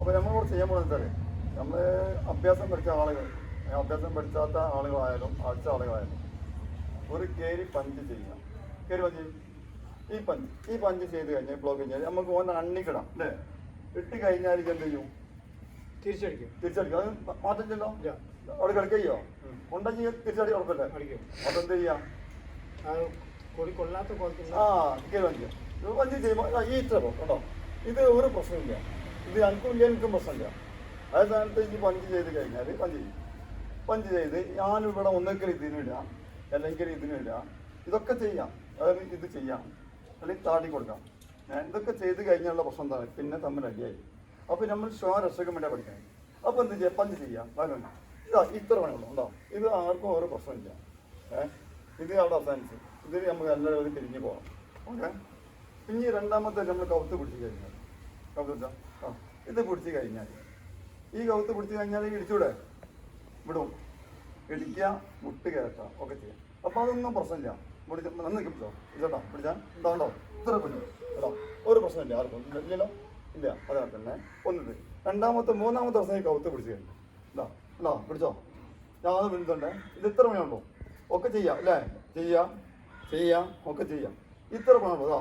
അപ്പോൾ നമ്മളിവിടെ ചെയ്യാൻ പോകുന്നത് വെച്ചാൽ നമ്മൾ അഭ്യാസം പഠിച്ച ആളുകൾ, അഭ്യാസം പഠിച്ചാത്ത ആളുകളായാലും പഠിച്ച ആളുകളായാലും ഒരു കയറി പഞ്ച് ചെയ്യാം. കയറി പഞ്ച് ഈ പഞ്ച് ചെയ്ത് കഴിഞ്ഞാൽ ബ്ലോക്ക് കഴിഞ്ഞാൽ നമുക്ക് ഓൻ അണ്ണിക്കിടാം അല്ലേ? ഇട്ട് കഴിഞ്ഞാൽ എന്ത് ചെയ്യും? തിരിച്ചടിക്കും. അത് മാറ്റം ചെല്ലോ അവിടെ കിടക്കുകയോ ഉണ്ടെങ്കിൽ തിരിച്ചടി ഉറപ്പല്ലേ? അതെന്ത് ചെയ്യാം? പഞ്ച് ചെയ്യുമ്പോൾ ഈ ഇത്ര കേട്ടോ, ഇത് ഒരു പ്രശ്നമില്ല. ഇത് എനിക്കും ഇല്ല, എനിക്കും പ്രശ്നമില്ല. അതേ സ്ഥാനത്ത് ഈ പഞ്ച് ചെയ്ത് കഴിഞ്ഞാൽ പഞ്ച് ചെയ്ത് ഞാനിവിടെ ഒന്നെങ്കിൽ ഇതിനിടാം, അല്ലെങ്കിൽ ഇതിനിടാം. ഇതൊക്കെ ചെയ്യാം. അതായത് ഇത് ചെയ്യാം, അല്ലെങ്കിൽ താടി കൊടുക്കാം. ഇതൊക്കെ ചെയ്ത് കഴിഞ്ഞുള്ള പ്രശ്നം എന്താണ്? പിന്നെ തമ്മിൽ അടിയായി. അപ്പോൾ നമ്മൾ ശ്വാസരക്ഷയ്ക്ക് വേണ്ടി പഠിക്കാൻ. അപ്പോൾ എന്ത് ചെയ്യാം? പഞ്ച് ചെയ്യാം. കാരണം ഇതാ ഇത്ര പണിയുള്ളൂ ഉണ്ടോ? ഇത് ആർക്കും ഓരോ പ്രശ്നമില്ല. ഇത് അവിടെ അവസാനിച്ച് ഇതിൽ നമുക്ക് എല്ലാവരും തിരിഞ്ഞ് പോകാം. ഓക്കെ. പിന്നെ രണ്ടാമത്തെ നമ്മൾ കവുത്ത് പിടിച്ച് കഴിഞ്ഞാൽ ഇത് പിടിച്ച് കഴിഞ്ഞാൽ ഈ കവുത്ത് പിടിച്ച് കഴിഞ്ഞാൽ ഇടിച്ചൂടെ? വിടും. ഇടിക്കുക, മുട്ട് കയറ്റാം, ഒക്കെ ചെയ്യാം. അപ്പോൾ അതൊന്നും പ്രശ്നമില്ല. പിടിച്ച നന്ന് പിടിച്ചോ, ഇതോട്ടോ പിടിച്ചാൽ എന്താണ്ടോ ഇത്ര പിടിച്ചു കേട്ടോ, ഒരു പ്രശ്നമില്ല. ആർക്കും ഇല്ലല്ലോ, ഇല്ല. അതാണ് തന്നെ ഒന്നിത്. മൂന്നാമത്തെ ദിവസം ഈ കവുത്ത് പിടിച്ച് കഴിഞ്ഞു. ഇതാ പിടിച്ചോ, ഞാൻ പിടിച്ചോണ്ടേ. ഇത് ഇത്ര പണിയുള്ളൂ. ഒക്കെ ചെയ്യാം അല്ലേ? ചെയ്യാം ഒക്കെ ചെയ്യാം. ഇത്ര പണിയുള്ളൂ.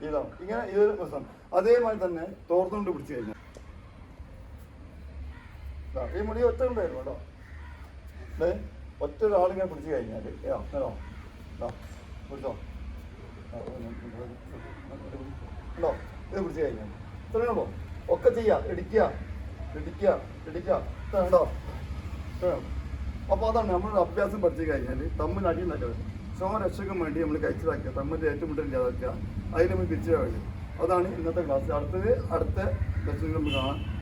ഇതാ ഇങ്ങനെ ഇതൊരു പ്രശ്നം. അതേമാതിരി തന്നെ തോർത്തുകൊണ്ട് പിടിച്ച് കഴിഞ്ഞാൽ ഈ മുടി ഒറ്റ ഉണ്ടായിരുന്നു കേട്ടോ. ഒറ്റ ഒരാളിങ്ങനെ പിടിച്ച് കഴിഞ്ഞാൽ പിടിച്ചോ ഉണ്ടോ? ഇത് പിടിച്ച് കഴിഞ്ഞാൽ ഇത്രയുള്ളൂ. ഒക്കെ ചെയ്യാം. ഇടിക്കുക ഉണ്ടോ? അപ്പോൾ അതാണ് നമ്മളൊരു അഭ്യാസം പഠിച്ചു കഴിഞ്ഞാൽ തമ്മിൽ അടി ഉണ്ടാക്കുന്നത്. രക്ഷയ്ക്കും വേണ്ടി നമ്മൾ കഴിച്ചതാക്കുക, തമ്മിൽ ഏറ്റുമുട്ടലില്ലാതാക്കുക, അതിന് നമ്മൾ തിരിച്ചു കഴിയും. അതാണ് ഇന്നത്തെ ക്ലാസ്. അടുത്ത ലെസണിൽ നമ്മൾ കാണാം.